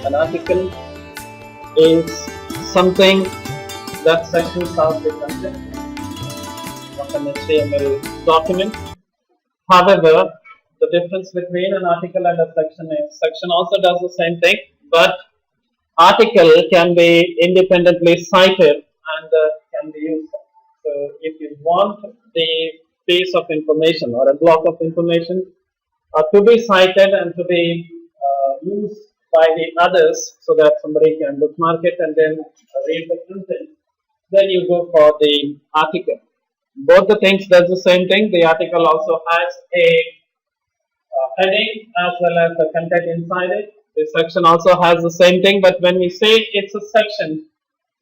An article is something that sections out the content of an HTML document. However, the difference between an article and a section is section also does the same thing, but article can be independently cited and can be used. So if you want the piece of information or a block of information to be cited and to be used by the others so that somebody can bookmark it and then read the content, then you go for the article. Both the things does the same thing. The article also has a heading as well as the content inside it. The section also has the same thing, but when we say it's a section,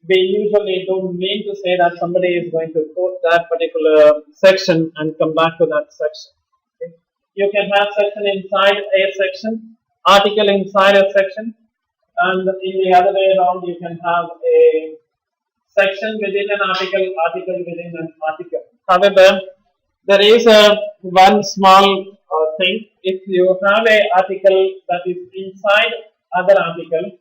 we usually don't mean to say that somebody is going to quote that particular section and come back to that section. Okay? You can have section inside a section, article inside a section, and in the other way around, you can have a section within an article, article within an article. However, there is one small thing. If you have an article that is inside other article,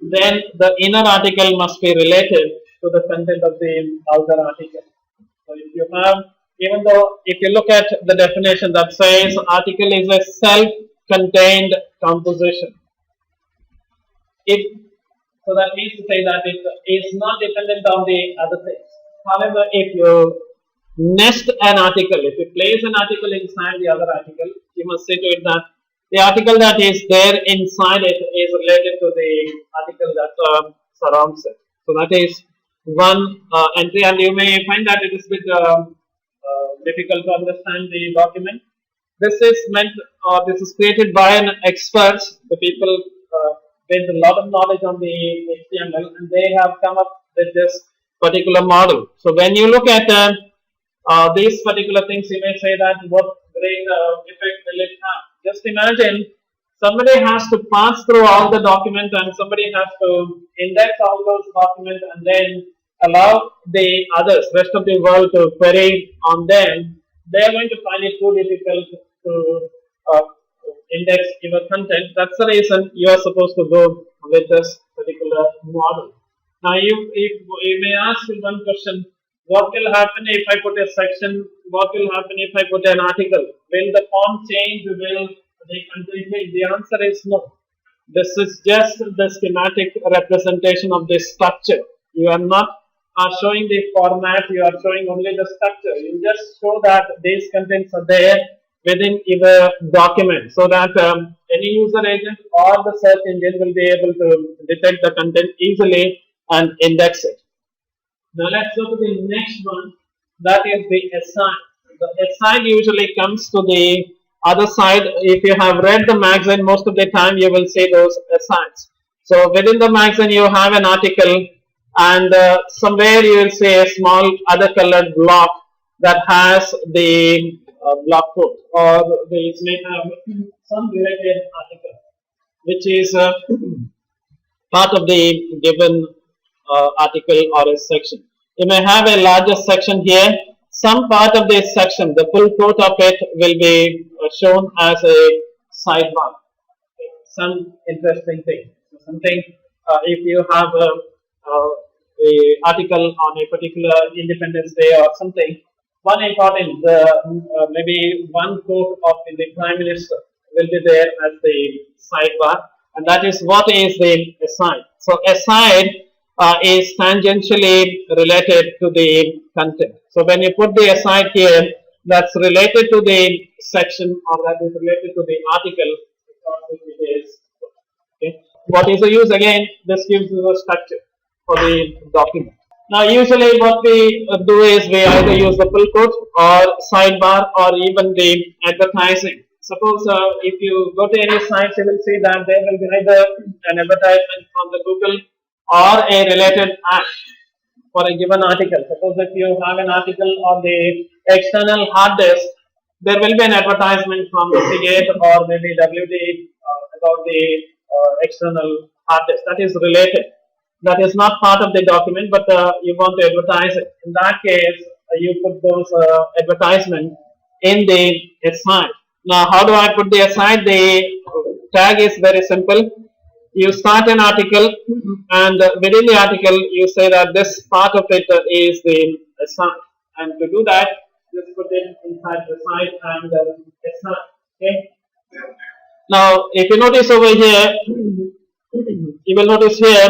then the inner article must be related to the content of the outer article. So if you have, even though if you look at the definition that says article is a self-contained composition. So that means to say that it is not dependent on the other things. However, if you nest an article, if you place an article inside the other article, you must say to it that the article that is there inside it is related to the article that surrounds it. So that is one entry, and you may find that it is a bit difficult to understand the document. This is meant, or this is created by an expert, the people with a lot of knowledge on the HTML, and they have come up with this particular model. So when you look at these particular things, you may say that what great effect will it have? Just imagine somebody has to pass through all the document and somebody has to index all those documents and then allow the others, rest of the world to query on them. They are going to find it too difficult to index your content. That's the reason you are supposed to go with this particular model. Now, you may ask one question: what will happen if I put a section? What will happen if I put an article? Will the form change? Will the content change? The answer is no. This is just the schematic representation of this structure. You are not showing the format, you are showing only the structure. You just show that these contents are there within your document so that any user agent or the search engine will be able to detect the content easily and index it. Now let's go to the next one, that is the aside. The aside usually comes to the other side. If you have read the magazine, most of the time you will see those asides. So within the magazine you have an article and somewhere you will see a small other colored block that has the blog quote, or they may have some related article which is part of the given article or a section. You may have a larger section here. Some part of this section, the full quote of it will be shown as a sidebar. Some interesting thing. Something if you have a article on a particular Independence Day or something, one important, maybe one quote of the Prime Minister will be there as the sidebar, and that is what is the aside. So aside is tangentially related to the content. So when you put the aside here, that's related to the section or that is related to the article. Okay. What is the use? Again, this gives you a structure for the document. Now, usually what we do is we either use the full quote or sidebar or even the advertising. Suppose if you go to any sites, you will see that there will be either an advertisement from the Google or a related ad for a given article. Suppose if you have an article on the external hard disk, there will be an advertisement from the C8 or maybe WD about the external hard disk. That is related. That is not part of the document, but you want to advertise it. In that case, you put those advertisements in the aside. Now, how do I put the aside? The tag is very simple. you start an article, and within the article you say that this part of it is the site, and to do that, just put it inside the site and it's not. Okay. Now, if you notice over here, you will notice here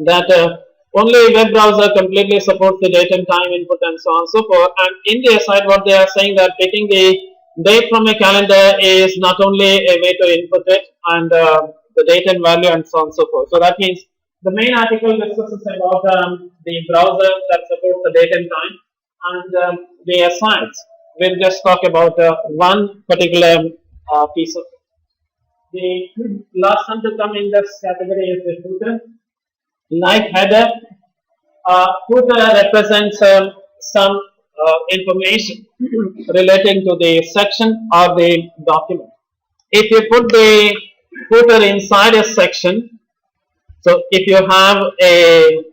that only web browser completely supports the date and time input and so on and so forth. And in their site, what they are saying that taking the date from a calendar is not only a way to input it and the date and value and so on and so forth. So that means the main article discusses about the browser that supports the date and time, and their sites will just talk about one particular piece of it. The last one to come in this category is the footer. Like header, footer represents some information relating to the section or the document. If you put the footer inside a section, so if you have a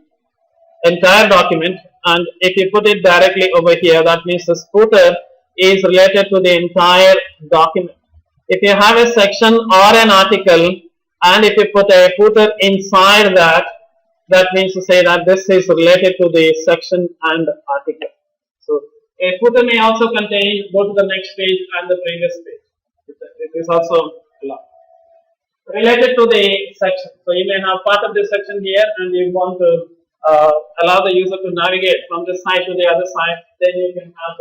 entire document and if you put it directly over here, that means this footer is related to the entire document. If you have a section or an article and if you put a footer inside that, that means to say that this is related to the section and article. So a footer may also contain go to the next page and the previous page. It is also allowed. Related to the section. So you may have part of this section here and you want to allow the user to navigate from this side to the other side, then you can have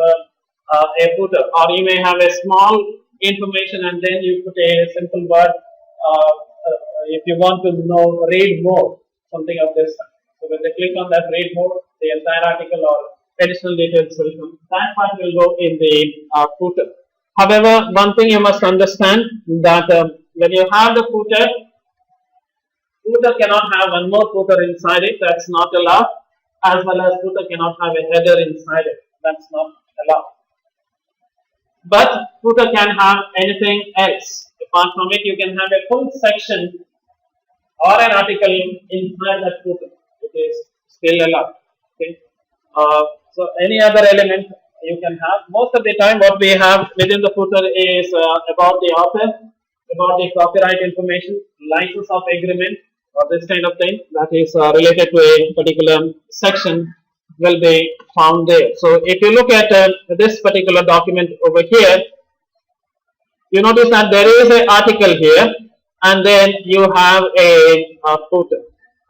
a footer, or you may have a small information and then you put a simple word if you want to know read more, something of this kind. So when they click on that read more, the entire article or additional details will come. That part will go in the footer. However, one thing you must understand that when you have the footer cannot have one more footer inside it, that's not allowed, as well as footer cannot have a header inside it, that's not allowed. But footer can have anything else. Apart from it, you can have a full section or an article inside that footer. It is still allowed. Okay. So any other element you can have. Most of the time, what we have within the footer is about the author, about the copyright information, license of agreement, or this kind of thing that is related to a particular section will be found there. So if you look at this particular document over here, you notice that there is an article here and then you have a footer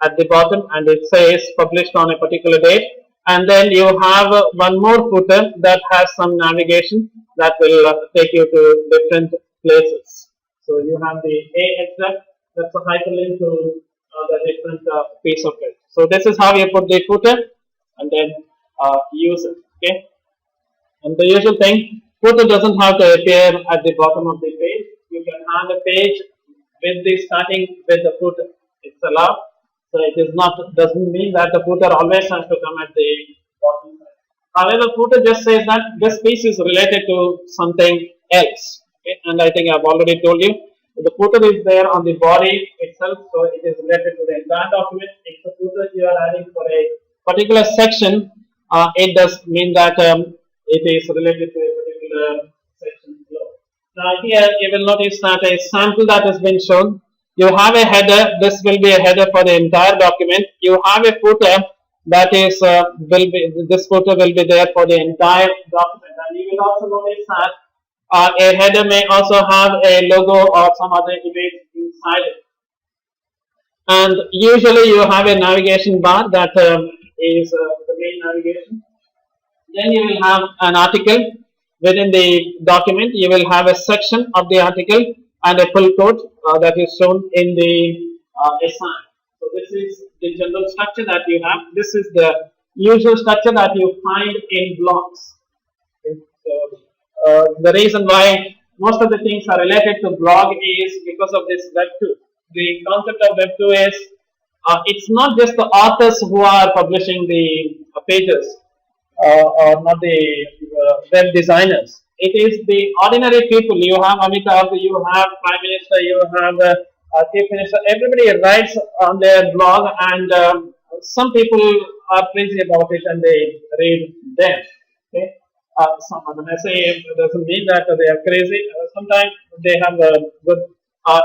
at the bottom and it says published on a particular date, and then you have one more footer that has some navigation that will take you to different places. So you have the AXF, that's a hyperlink to the different piece of it. So this is how you put the footer and then use it. Okay. And the usual thing, footer doesn't have to appear at the bottom of the page. You can have a page with the starting with the footer. It's allowed. So it is not, doesn't mean that the footer always has to come at the bottom side. However, footer just says that this piece is related to something else. Okay? And I think I've already told you, the footer is there on the body itself, so it is related to the entire document. If the footer you are adding for a particular section, it does mean that it is related to a particular section below. Now here you will notice that a sample that has been shown. You have a header. This will be a header for the entire document. You have a footer that is this footer will be there for the entire document, and you will also notice that a header may also have a logo or some other image inside it. And usually you have a navigation bar that is the main navigation. Then you will have an article within the document. You will have a section of the article and a full quote that is shown in the SI. So this is the general structure that you have. This is the usual structure that you find in blogs. Okay. So the reason why most of the things are related to blog is because of this Web 2. The concept of Web 2 is it's not just the authors who are publishing the pages or not the web designers. It is the ordinary people. You have Amitabh, you have Prime Minister, you have Chief Minister. Everybody writes on their blog, and some people are crazy about it and they read them. Okay. When I say it doesn't mean that they are crazy. Sometimes they have good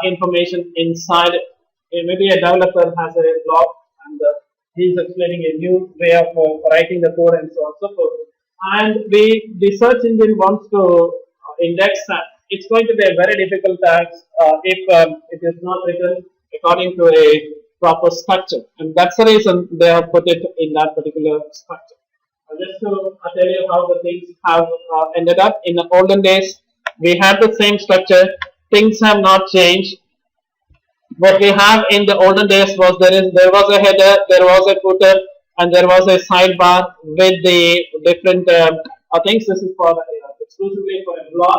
information inside it. maybe a developer has a blog and he's explaining a new way of writing the code and so on and so forth. And the search engine wants to index that. It's going to be a very difficult task if it is not written according to a proper structure. And that's the reason they have put it in that particular structure. Just to tell you how the things have ended up. In the olden days, we had the same structure. Things have not changed. What we have in the olden days was there was a header, there was a footer, and there was a sidebar with the different things. This is for exclusively for a blog,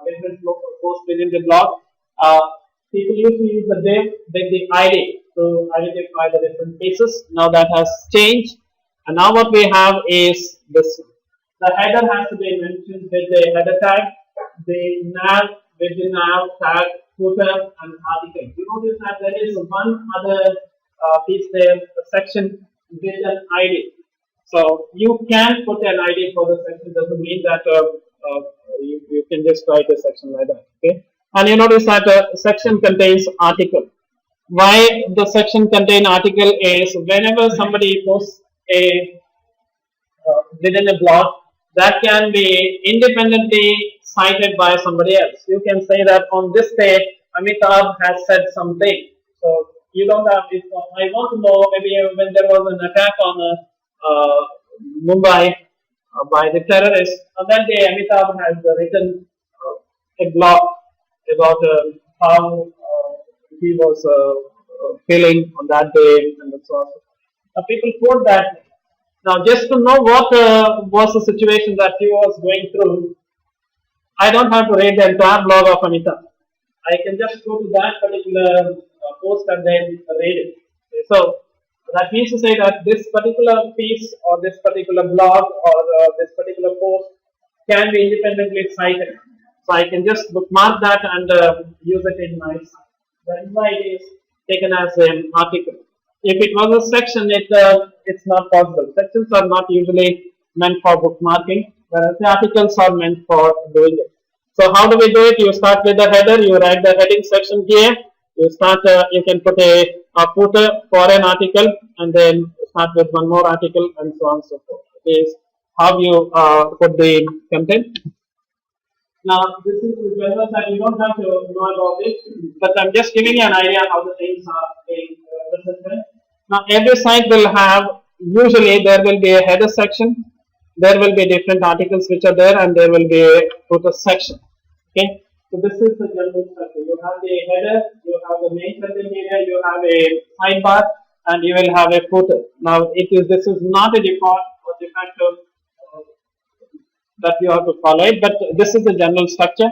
different posts within the blog. People used to use the div with the ID to identify the different pieces. Now that has changed, and now what we have is this. The header has to be mentioned with the header tag, the nav with the nav tag, footer and article. You notice that there is one other piece there, a section with an ID. So you can put an ID for the section. Doesn't mean that you can just write a section like that. Okay. And you notice that section contains article. Why the section contain article is whenever somebody posts a within a blog, that can be independently cited by somebody else. You can say that on this page, Amitabh has said something. So you don't have. If I want to know, maybe when there was an attack on Mumbai by the terrorists, on that day Amitabh has written a blog about how he was feeling on that day and so on. People quote that. Now, just to know what was the situation that he was going through, I don't have to read the entire blog of Amitabh. I can just go to that particular post and then read it. So, that means to say that this particular piece or this particular blog or this particular post can be independently cited. So, I can just bookmark that and use it in my site. That is why it is taken as an article. If it was a section, it's not possible. Sections are not usually meant for bookmarking, whereas the articles are meant for doing it. So how do we do it? You start with the header. You write the heading section here. You start. You can put a footer for an article, and then start with one more article, and so on and so forth. It is how you put the content. Now, this is the general side. You don't have to know about it, but I'm just giving you an idea how the things are being represented. Now, every site will have, usually there will be a header section, there will be different articles which are there, and there will be a footer section. Okay, so this is the general structure. You have the header, you have the main content area, you have a sidebar, and you will have a footer. Now, this is not a default or de facto that you have to follow it, but this is the general structure,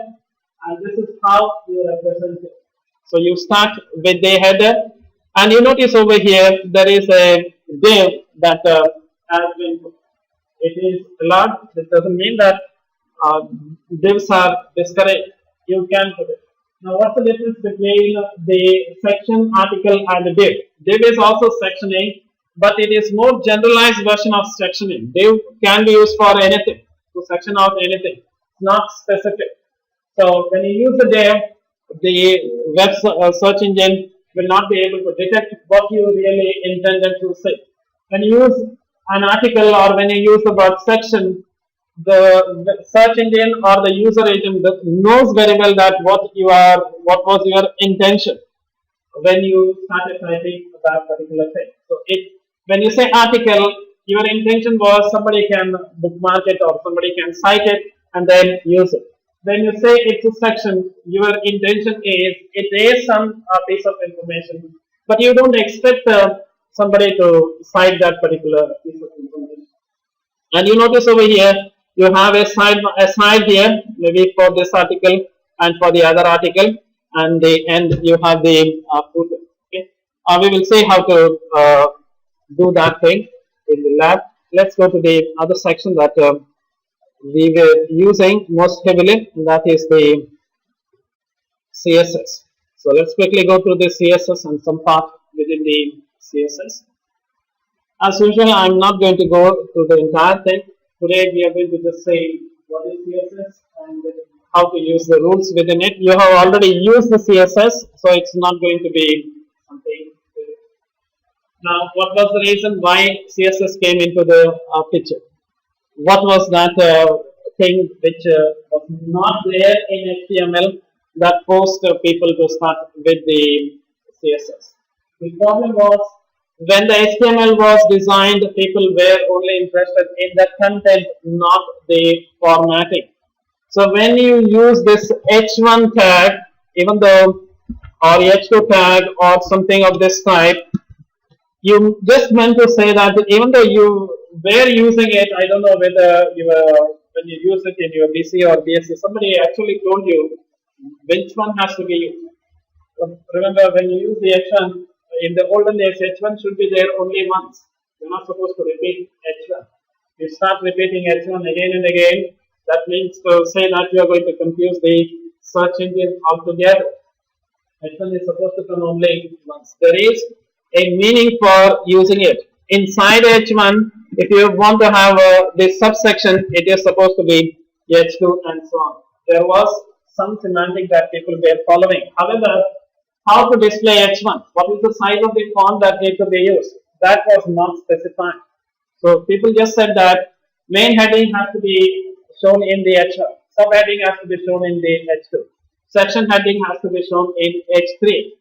and this is how you represent it. So you start with the header, and you notice over here there is a div that has been put. It is allowed. This doesn't mean that divs are discouraged. You can put it. Now, what's the difference between the section, article, and the div? Div is also sectioning, but it is more generalized version of sectioning. Div can be used for anything, to section out anything, not specific. So when you use the div, the web search engine will not be able to detect what you really intended to say. When you use an article or when you use the word section, the search engine or the user agent knows very well that what was your intention when you started typing that particular thing. So when you say article, your intention was somebody can bookmark it or somebody can cite it and then use it. When you say it's a section, your intention is it is some piece of information, but you don't expect somebody to cite that particular piece of information. And you notice over here, you have a side here, maybe for this article and for the other article, and the end you have the footer. Okay, we will see how to do that thing in the lab. Let's go to the other section that we were using most heavily, and that is the CSS. So let's quickly go through the CSS and some part within the CSS. As usual, I'm not going to go through the entire thing. Today we are going to just say what is CSS and how to use the rules within it. You have already used the CSS, so it's not going to be something. Now, what was the reason why CSS came into the picture? What was that thing which was not there in HTML that forced people to start with the CSS? The problem was when the HTML was designed, people were only interested in the content, not the formatting. So when you use this h1 tag, even though or h2 tag or something of this type, you just meant to say that even though you were using it, I don't know whether you were, when you use it in your BC or BSc, somebody actually told you which one has to be used. Remember, when you use the H1, in the olden days, H1 should be there only once. You're not supposed to repeat H1. You start repeating H1 again and again, that means to say that you are going to confuse the search engine altogether. H1 is supposed to come only once. There is a meaning for using it. Inside H1, if you want to have this subsection, it is supposed to be H2 and so on. There was some semantic that people were following. However, how to display H1? What is the size of the font that need to be used? That was not specified. So people just said that main heading has to be shown in the H1. Subheading has to be shown in the H2. Section heading has to be shown in H3.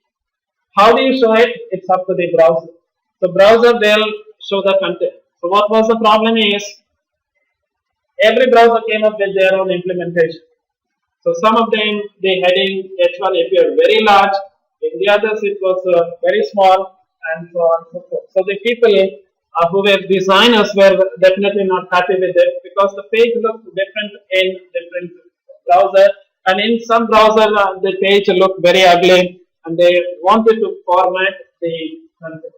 How do you show it? It's up to the browser. So browser will show the content. So what was the problem is, every browser came up with their own implementation. So some of them, the heading H1 appeared very large, in the others it was very small, and so on and so forth. So the people who were designers were definitely not happy with it, because the page looked different in different browser, and in some browser the page looked very ugly, and they wanted to format the content.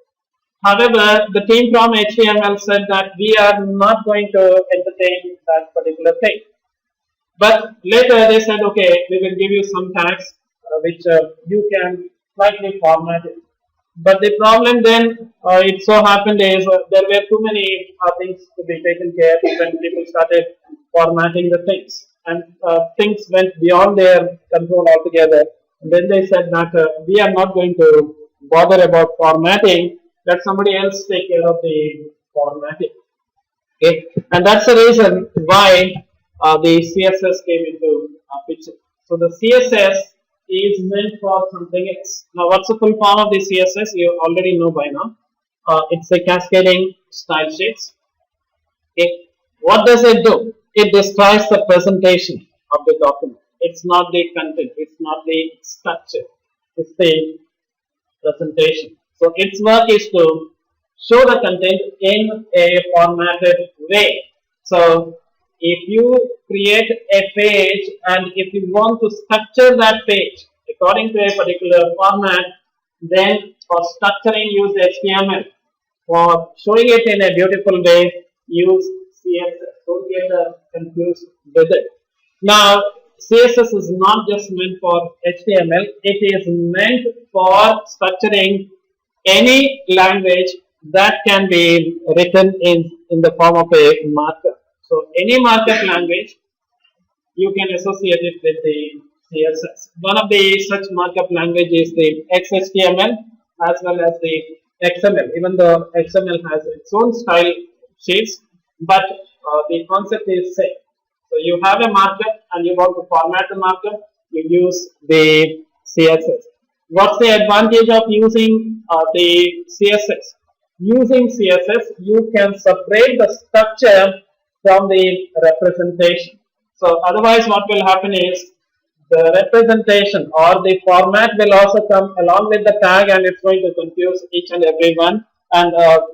However, the team from HTML said that we are not going to entertain that particular thing. But later they said, okay, we will give you some tags which you can slightly format it. But the problem then, it so happened is there were too many things to be taken care of when people started formatting the things. And things went beyond their control altogether. And then they said that we are not going to bother about formatting, let somebody else take care of the formatting. Okay, and that's the reason why the CSS came into picture. So the CSS is meant for something else. Now, what's the full form of the CSS? You already know by now. It's a cascading style sheets. Okay, what does it do? It describes the presentation of the document. It's not the content. It's not the structure. It's the presentation. So its work is to show the content in a formatted way. So if you create a page and if you want to structure that page according to a particular format, then for structuring use HTML. For showing it in a beautiful way, use CSS. Don't get confused with it. Now, CSS is not just meant for HTML, it is meant for structuring any language that can be written in the form of a markup. So any markup language, you can associate it with the CSS. One of the such markup language is the XHTML as well as the XML. Even though XML has its own style sheets, but the concept is same. So you have a markup and you want to format the markup, you use the CSS. What's the advantage of using the CSS? Using CSS, you can separate the structure from the representation. So otherwise what will happen is, the representation or the format will also come along with the tag, and it's going to confuse each and every one, and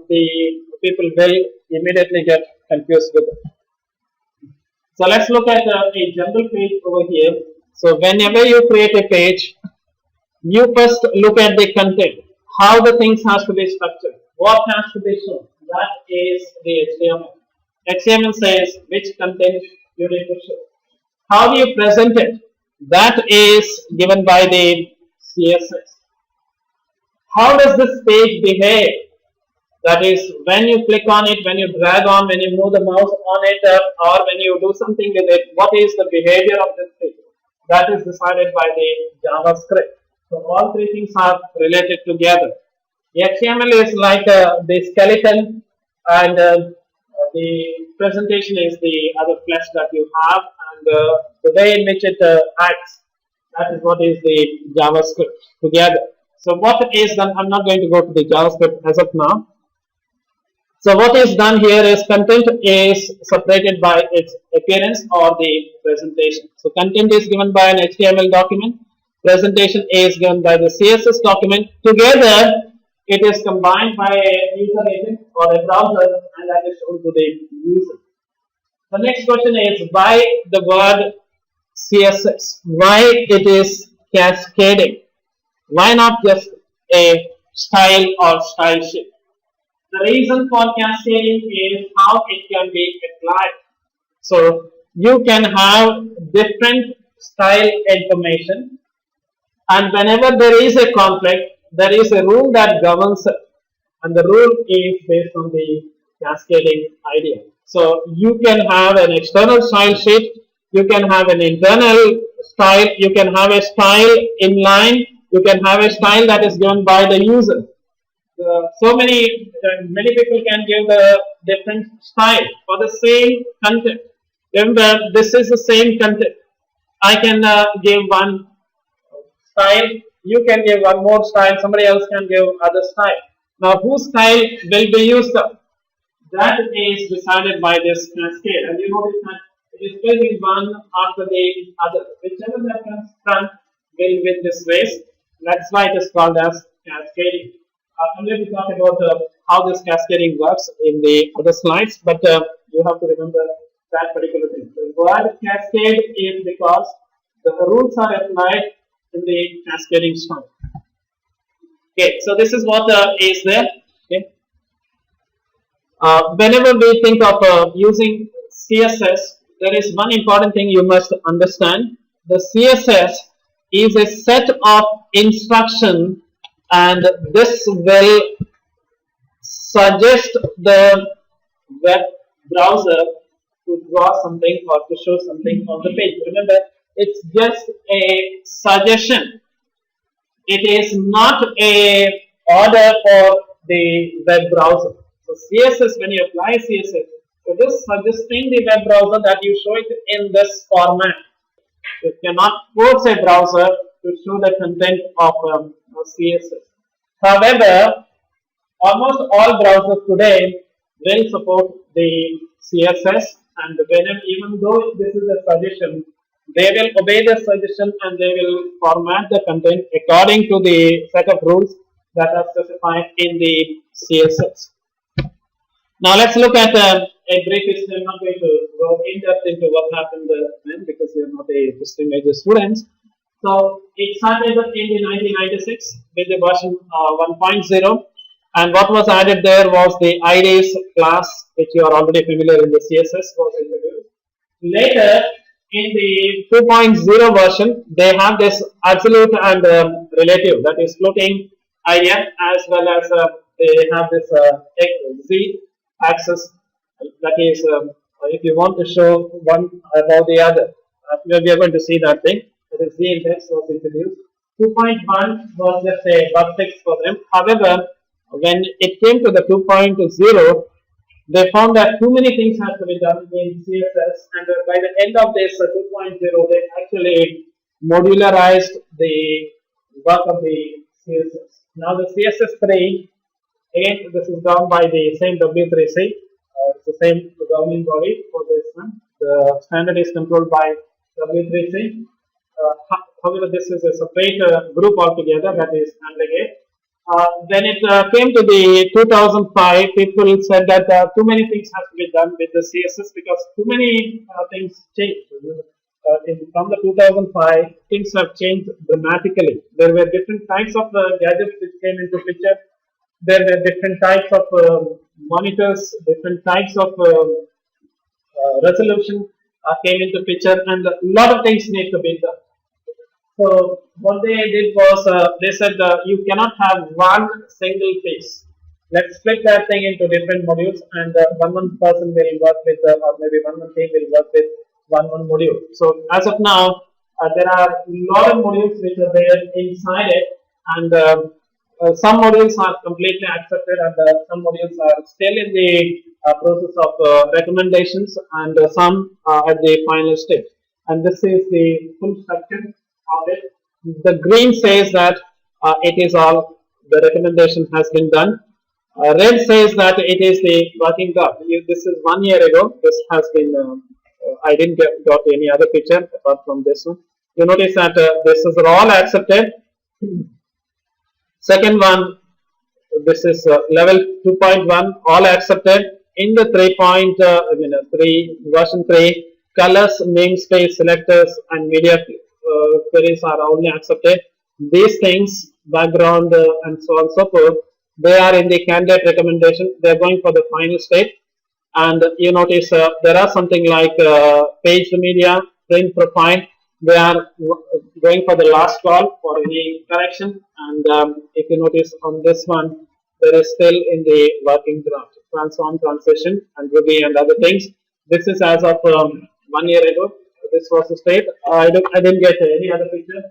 the people will immediately get confused with it. So let's look at a general page over here. So whenever you create a page, you first look at the content, how the things has to be structured, what has to be shown. That is the HTML. HTML says which content you need to show. How do you present it? That is given by the CSS. How does this page behave? That is, when you click on it, when you drag on, when you move the mouse on it, or when you do something with it, what is the behavior of this page? That is decided by the JavaScript. So all three things are related together. HTML is like the skeleton, and the presentation is the other flesh that you have, and the way in which it acts. That is what is the JavaScript together. So what is done? I'm not going to go to the JavaScript as of now. So what is done here is content is separated by its appearance or the presentation. So content is given by an HTML document. Presentation is given by the CSS document. Together, it is combined by a user agent or a browser, and that is shown to the user. The next question is why the word CSS? Why it is cascading? Why not just a style or style sheet? The reason for cascading is how it can be applied. So you can have different style information, and whenever there is a conflict, there is a rule that governs it, and the rule is based on the cascading idea. So you can have an external style sheet, you can have an internal style, you can have a style inline, you can have a style that is given by the user. So many people can give the different style for the same content. Remember, this is the same content. I can give one style, you can give one more style, somebody else can give other style. Now, whose style will be used up? That is decided by this cascade, and you notice that it is building one after the other. Whichever that comes front will win this race. That's why it is called as cascading. I'm going to talk about how this cascading works in the other slides, but you have to remember that particular thing. The word cascade is because the rules are applied in the cascading style. Okay, so this is what is there. Okay. Whenever we think of using CSS, there is one important thing you must understand. The CSS is a set of instructions, and this will suggest the web browser to draw something or to show something on the page. Remember, it's just a suggestion. It is not a order for the web browser. So CSS, when you apply CSS, it is suggesting the web browser that you show it in this format. You cannot force a browser to show the content of CSS. However, almost all browsers today will support the CSS, and even though this is a suggestion, they will obey the suggestion and they will format the content according to the set of rules that are specified in the CSS. Now let's look at a brief history. I'm not going to go in depth into what happened then because we are not a history major students. So it started in the 1996 with the version 1.0, and what was added there was the IDs class, which you are already familiar in the CSS was introduced. Later, in the 2.0 version, they have this absolute and relative, that is floating idea, as well as they have this z axis, that is if you want to show one above the other, we are going to see that thing. That is z index was introduced. 2.1 was just a bug fix for them. However, when it came to the 2.0, they found that too many things have to be done in CSS, and by the end of this 2.0, they actually modularized the work of the CSS. Now the CSS3, again, this is done by the same W3C, it's the same governing body for this one. The standard is controlled by W3C. However, this is a separate group altogether that is handling it. When it came to the 2005, people said that too many things have to be done with the CSS because too many things changed. From the 2005, things have changed dramatically. There were different types of gadgets which came into picture. There were different types of monitors, different types of resolution came into picture, and a lot of things need to be done. So what they did was they said you cannot have one single piece. Let's split that thing into different modules, and one person will work with, or maybe one team will work with one module. So as of now, there are a lot of modules which are there inside it, and some modules are completely accepted, and some modules are still in the process of recommendations, and some at the final stage. And this is the full structure of it. The green says that it is all, the recommendation has been done. Red says that it is the working draft. This is 1 year ago. This has been, I didn't got any other picture apart from this one. You notice that this is all accepted. Second one, this is level 2.1, all accepted. In the 3 version 3, colors, namespace, selectors, and media queries are only accepted. These things, background, and so on and so forth, they are in the candidate recommendation. They are going for the final state. And you notice there are something like paged media, print profile. They are going for the last call for any correction. And if you notice on this one, there is still in the working draft, transform, transition, and Ruby and other things. This is as of 1 year ago. This was the state. I didn't get any other picture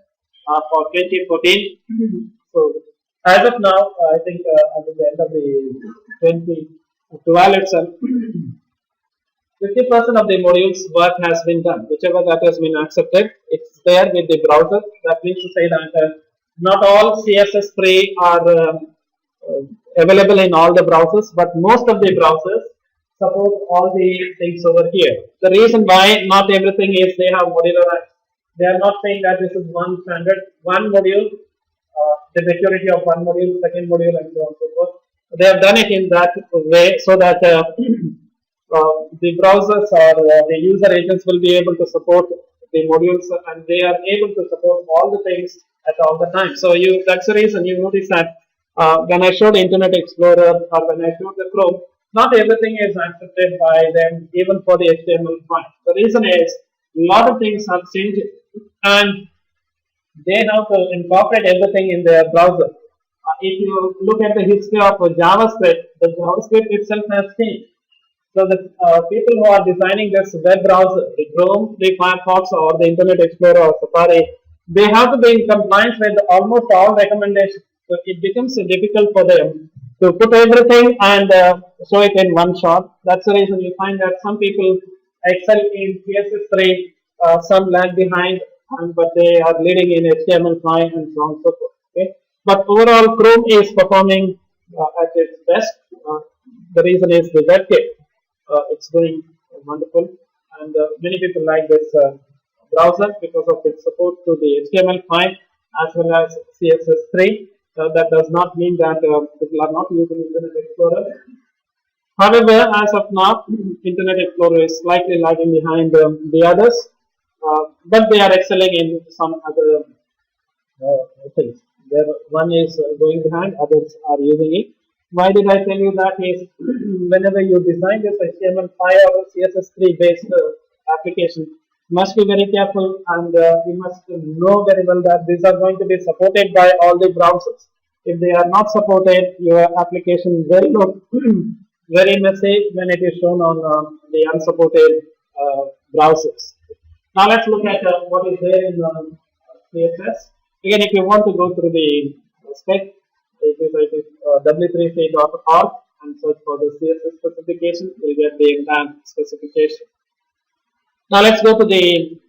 for 2014. So as of now, I think at the end of the 2012 itself, 50% of the modules work has been done. Whichever that has been accepted, it's there with the browser. That means to say that not all CSS3 are available in all the browsers, but most of the browsers support all the things over here. The reason why not everything is they have modularized. They are not saying that this is one standard, one module, the maturity of one module, second module, and so on and so forth. They have done it in that way so that the browsers or the user agents will be able to support the modules, and they are able to support all the things at all the time. So that's the reason you notice that when I showed Internet Explorer or when I showed the Chrome, not everything is accepted by them, even for the HTML5. The reason is a lot of things have changed, and they have to incorporate everything in their browser. If you look at the history of JavaScript, the JavaScript itself has changed. So the people who are designing this web browser, the Chrome, the Firefox, or the Internet Explorer or Safari, they have to be in compliance with almost all recommendations. So it becomes difficult for them to put everything and show it in one shot. That's the reason you find that some people excel in CSS3, some lag behind, but they are leading in HTML5 and so on and so forth. Okay? But overall, Chrome is performing at its best. The reason is the WebKit. It's doing wonderful, and many people like this browser because of its support to the HTML5 as well as CSS3. That does not mean that people are not using Internet Explorer. However, as of now, Internet Explorer is slightly lagging behind the others, but they are excelling in some other things. One is going behind, others are using it. Why did I tell you that? Is whenever you design this HTML5 or CSS3 based application, must be very careful, and you must know very well that these are going to be supported by all the browsers. If they are not supported, your application will look very messy when it is shown on the unsupported browsers. Now let's look at what is there in CSS. Again, if you want to go through the spec, it is w3c.org and search for the CSS specification. You will get the entire specification. Now let's go to the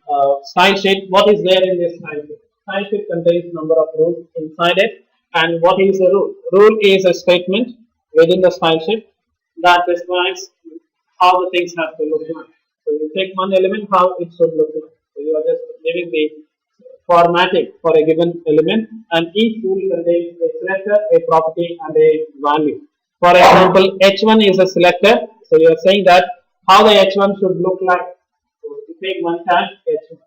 style sheet. What is there in this style sheet? Style sheet contains number of rules inside it. And what is a rule? Rule is a statement within the style sheet that describes how the things have to look like. So you take one element, how it should look like. So you are just giving the formatting for a given element, and each rule contains a selector, a property, and a value. For example, H1 is a selector. So you are saying that how the H1 should look like. So you take one tag H1,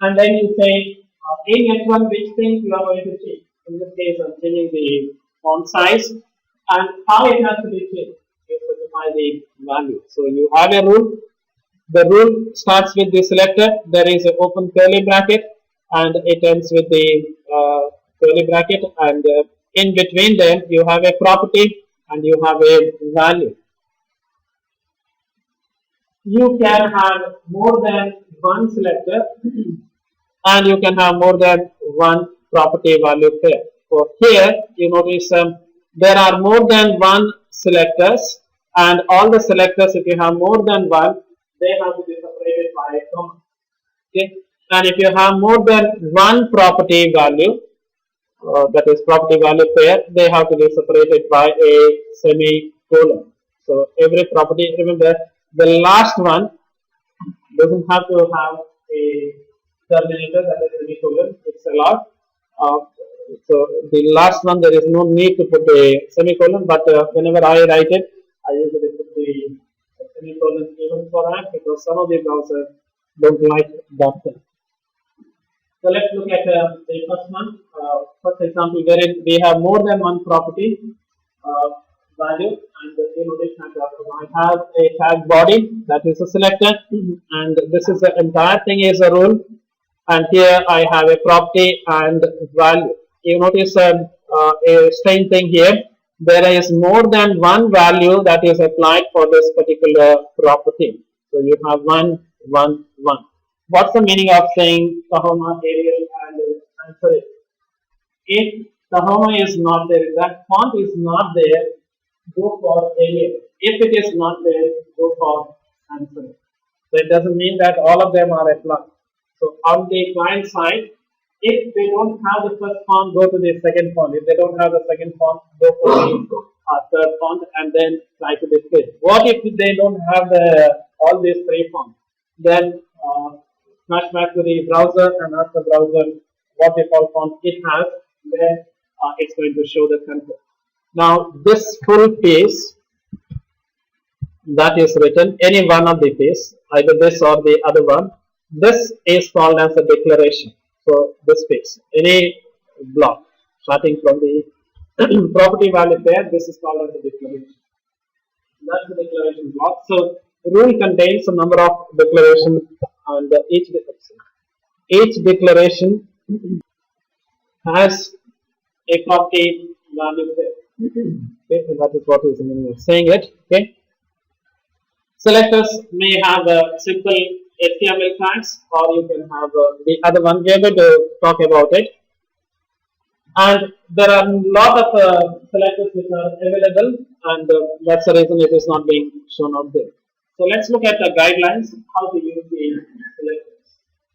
and then you say in H1 which things you are going to change. In this case, I'm changing the font size and how it has to be changed. You specify the value. So you have a rule. The rule starts with the selector. There is an open curly bracket, and it ends with the curly bracket. And in between them, you have a property and you have a value. You can have more than one selector. and you can have more than one property value pair. So here you notice there are more than one selectors, and all the selectors, if you have more than one, they have to be separated by a comma. Okay, and if you have more than one property value, that is property value pair, they have to be separated by a semicolon. So every property, remember the last one doesn't have to have a terminator, that is semicolon, it's allowed. Uh, so the last one there is no need to put a semicolon, but whenever I write it, I usually put the semicolon even for that because some of the browsers don't like that thing. So let's look at the first one. First example, wherein we have more than one property value, and you notice that I have a tag body that is a selector, and this is the entire thing is a rule, and here I have a property and value. You notice a strange thing here. There is more than one value that is applied for this particular property. So you have 1, 1, 1. What's the meaning of saying Tahoma, Arial, and answer it? If Tahoma is not there, if that font is not there, go for Arial. If it is not there, go for answer it. So it doesn't mean that all of them are applied. So on the client side, if they don't have the first font, go to the second font. If they don't have the second font, go for the third font and then try to display. What if they don't have all these three fonts? Then smash back to the browser and ask the browser what default font it has. Then it's going to show the content. Now this full piece that is written, any one of the piece, either this or the other one, this is called as a declaration. So this piece, any block starting from the property value pair, this is called as a declaration. That's the declaration block. So rule contains a number of declarations, and each declaration has a property value pair. Okay, so that is what is the meaning of saying it. Okay. Selectors may have a simple HTML tags, or you can have the other one. We are going to talk about it. And there are a lot of selectors which are available, and that's the reason it is not being shown out there. So let's look at the guidelines, how to use the selectors.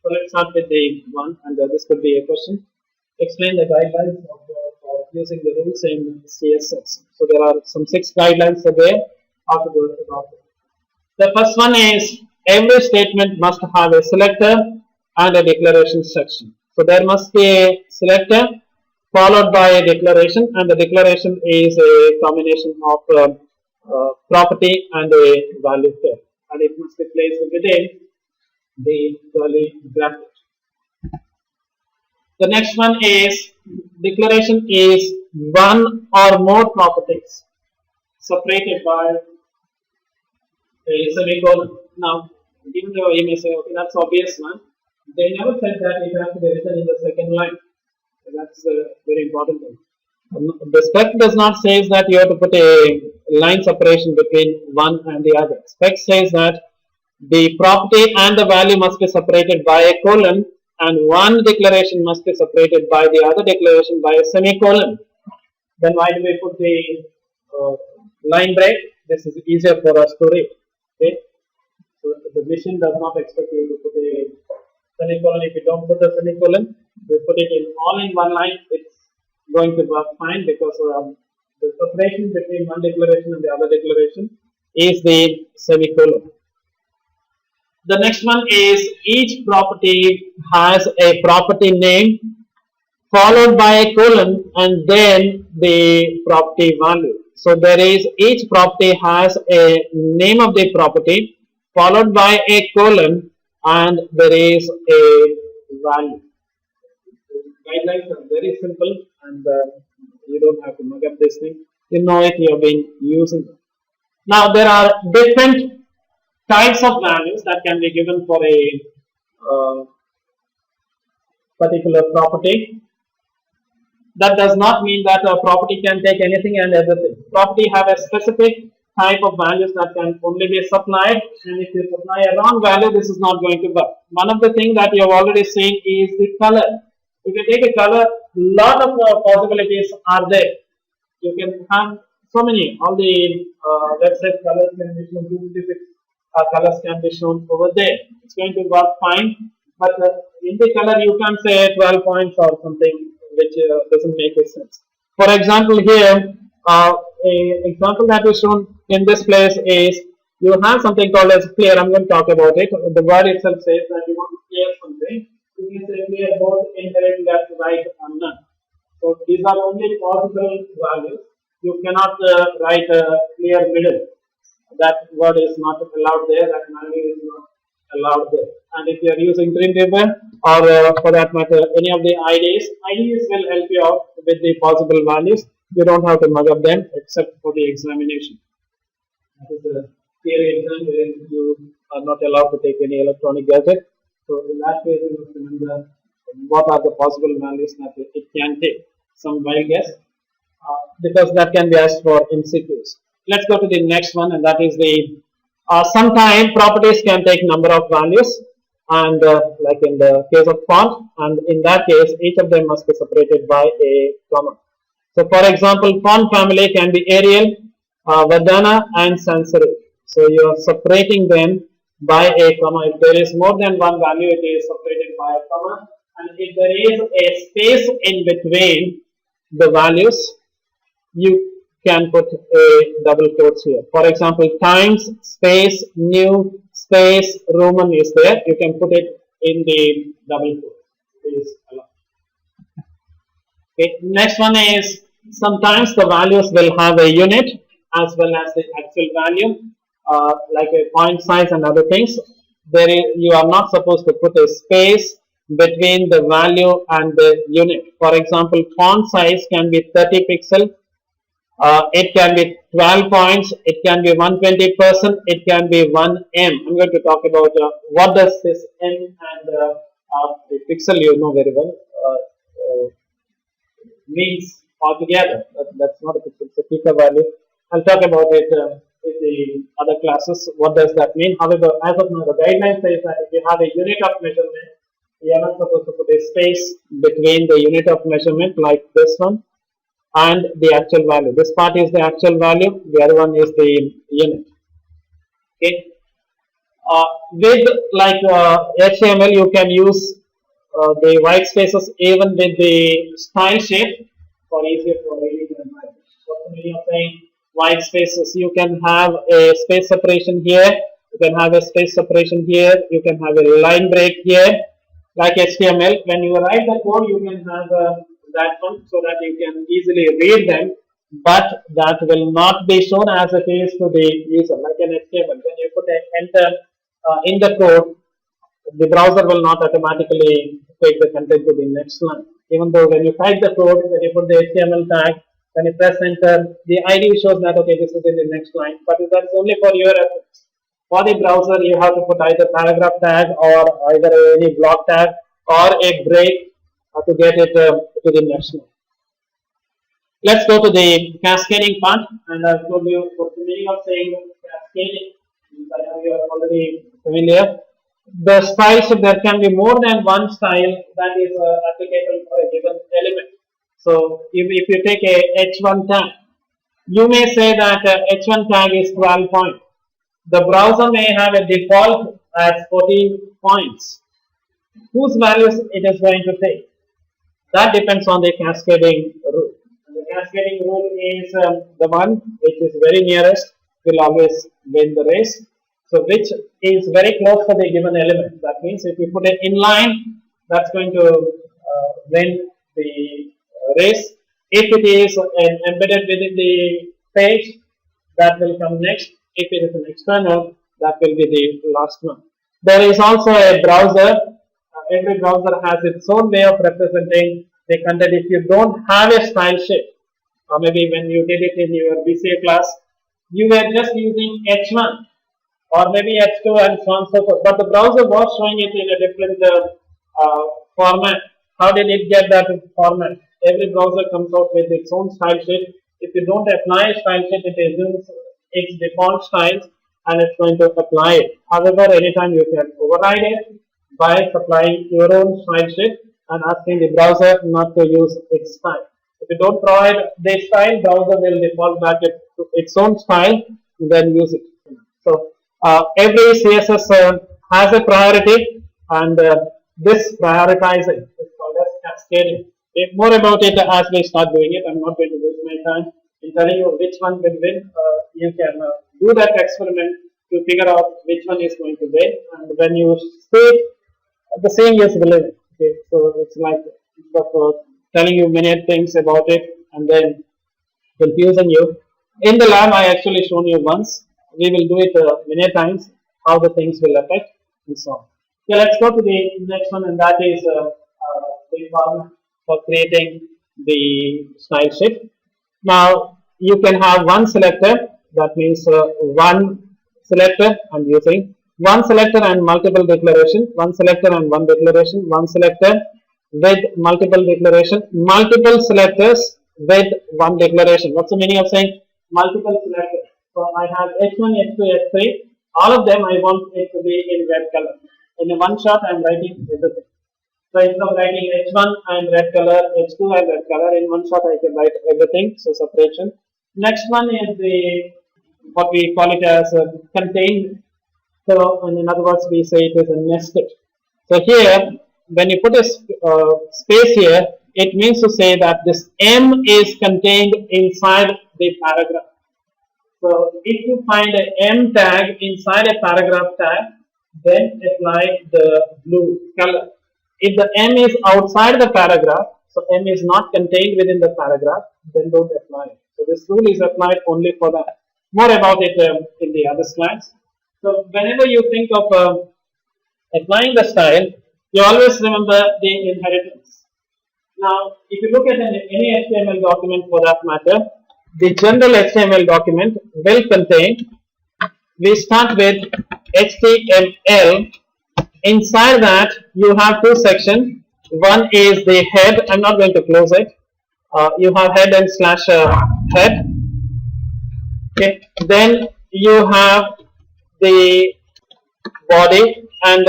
So let's start with the one, and this could be a question. Explain the guidelines of using the rules in CSS. So there are some 6 guidelines there, how to go about it. The first one is every statement must have a selector and a declaration section. So there must be a selector followed by a declaration, and the declaration is a combination of property and a value pair, and it must be placed within the curly bracket. The next one is declaration is one or more properties separated by a semicolon. Now, even though you may say, okay, that's obvious one, they never said that it has to be written in the second line. So that's a very important thing. The spec does not say that you have to put a line separation between one and the other. Spec says that the property and the value must be separated by a colon, and one declaration must be separated by the other declaration by a semicolon. Then why do we put the line break? This is easier for us to read. Okay? So the machine does not expect you to put a semicolon. If you don't put a semicolon, you put it in all in one line, it's going to work fine, because the separation between one declaration and the other declaration is the semicolon. The next one is each property has a property name followed by a colon and then the property value. So there is each property has a name of the property followed by a colon and there is a value. Guidelines are very simple, and you don't have to mug up this thing. You know it, you have been using it. Now there are different types of values that can be given for a particular property. That does not mean that a property can take anything and everything. Property have a specific type of values that can only be supplied, and if you supply a wrong value, this is not going to work. One of the things that you have already seen is the color. If you take a color, lot of possibilities are there. You can have so many, all the website colors can be shown, 256 colors can be shown over there. It's going to work fine, but in the color you can say 12 points or something, which doesn't make a sense. For example, here, a example that is shown in this place is you have something called as clear. I'm going to talk about it. The word itself says that you want to clear something. You can say clear both incorrect, left, right, and none. So these are only possible values. You cannot write a clear middle. That word is not allowed there. That value is not allowed there. And if you are using Dreamweaver or for that matter any of the IDs will help you out with the possible values. You don't have to mug up them except for the examination. That is a theory exam where you are not allowed to take any electronic gadget. So in that case, you must remember what are the possible values that it can take. Some wild guess, because that can be asked for MCQs. Let's go to the next one, and that is the sometime properties can take number of values, and like in the case of font, and in that case, each of them must be separated by a comma. So, for example, font family can be Arial, Verdana, and Sans serif. So, you are separating them by a comma. If there is more than one value, it is separated by a comma, and if there is a space in between the values, you can put a double quotes here. For example, times, space, new, space, Roman is there. You can put it in the double quotes. Okay. Next one is sometimes the values will have a unit as well as the actual value, like a point size and other things. You are not supposed to put a space between the value and the unit. For example, font size can be 30 pixel. It can be 12 points, it can be 120%, it can be 1 M. I'm going to talk about what does this M and the pixel, you know very well, means altogether. That's not a pixel, it's a pico value. I'll talk about it in the other classes. What does that mean? However, as of now, the guideline says that if you have a unit of measurement, you are not supposed to put a space between the unit of measurement like this one and the actual value. This part is the actual value, the other one is the unit. Okay. With like HTML, you can use the white spaces even with the style shape for easier for reading and writing. What's the meaning of saying white spaces? You can have a space separation here, you can have a space separation here, you can have a line break here. Like HTML, when you write the code, you can have that one so that you can easily read them, but that will not be shown as it is to the user. Like an HTML, when you put an enter in the code, the browser will not automatically take the content to the next line. Even though when you type the code, when you put the HTML tag, when you press enter, the ID shows that okay, this is in the next line, but that is only for your reference. For the browser, you have to put either paragraph tag or either any block tag or a break to get it to the next one. Let's go to the cascading part, and I've told you what the meaning of saying cascading. I know you are already familiar. The styles, there can be more than one style that is applicable for a given element. So, if you take a H1 tag, you may say that H1 tag is 12 points. The browser may have a default as 14 points. Whose values it is going to take? That depends on the cascading rule. And the cascading rule is the one which is very nearest will always win the race. So, which is very close to the given element. That means if you put an inline, that's going to win the race. If it is embedded within the page, that will come next. If it is an external, that will be the last one. There is also a browser. Every browser has its own way of representing the content. If you don't have a style sheet, or maybe when you did it in your BCA class, you were just using H1 or maybe H2 and so on and so forth. But the browser was showing it in a different format. How did it get that format? Every browser comes out with its own style sheet. If you don't apply a style sheet, it assumes its default styles and it's going to apply it. However, anytime you can override it by supplying your own style sheet and asking the browser not to use its style. If you don't provide the style, browser will default back to its own style, then use it. So every CSS has a priority, and this prioritizing is called as cascading. More about it as we start doing it. I'm not going to waste my time in telling you which one will win. You can do that experiment to figure out which one is going to win, and when you see the same is relevant. Okay, so it's like telling you many things about it and then confusing you. In the lab, I actually shown you once. We will do it many times how the things will affect and so on. Okay, let's go to the next one, and that is the format for creating the style sheet. Now you can have one selector. That means one selector and using one selector and multiple declaration, one selector and one declaration, one selector with multiple declaration, multiple selectors with one declaration. What's the meaning of saying multiple selectors? So I have H1, H2, H3. All of them I want it to be in red color. In a one shot, I am writing everything. So instead of writing H1, I am red color, H2, I am red color. In one shot, I can write everything. So separation. Next one is the what we call it as contained. So in other words, we say it is a nested. So here, when you put a space here, it means to say that this M is contained inside the paragraph. So if you find an M tag inside a paragraph tag, then apply the blue color. If the M is outside the paragraph, so M is not contained within the paragraph, then don't apply it. So this rule is applied only for that. More about it in the other slides. So whenever you think of applying the style, you always remember the inheritance. Now, if you look at any HTML document for that matter, the general HTML document will contain, we start with HTML. Inside that, you have two sections. One is the head. I'm not going to close it. You have head and slash head. Okay. Then you have the body, and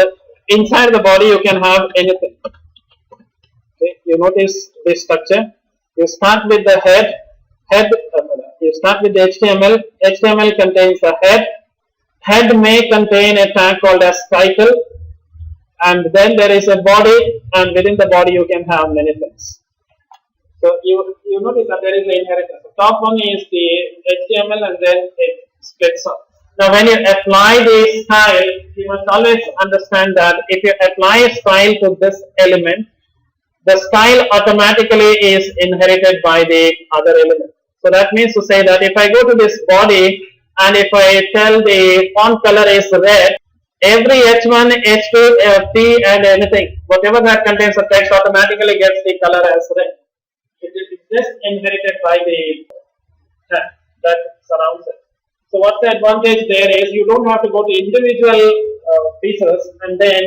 inside the body you can have anything. Okay. You notice this structure. You start with the head. You start with the HTML. HTML contains the head. Head may contain a tag called as title, and then there is a body, and within the body you can have many things. So you notice that there is an inheritance. The top one is the HTML, and then it splits up. Now when you apply the style, you must always understand that if you apply a style to this element, the style automatically is inherited by the other element. So that means to say that if I go to this body and if I tell the font color is red, every H1, H2, P and anything, whatever that contains the text automatically gets the color as red. It is just inherited by the text that surrounds it. So what's the advantage there is you don't have to go to individual pieces and then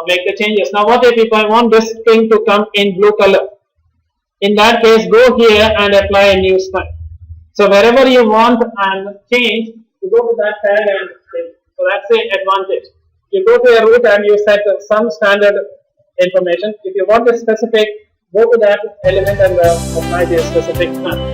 make the changes. Now what if I want this thing to come in blue color? In that case, go here and apply a new style. So wherever you want and change, you go to that tag and change. So that's the advantage. You go to a root and you set some standard information. If you want a specific, go to that element and apply the specific style.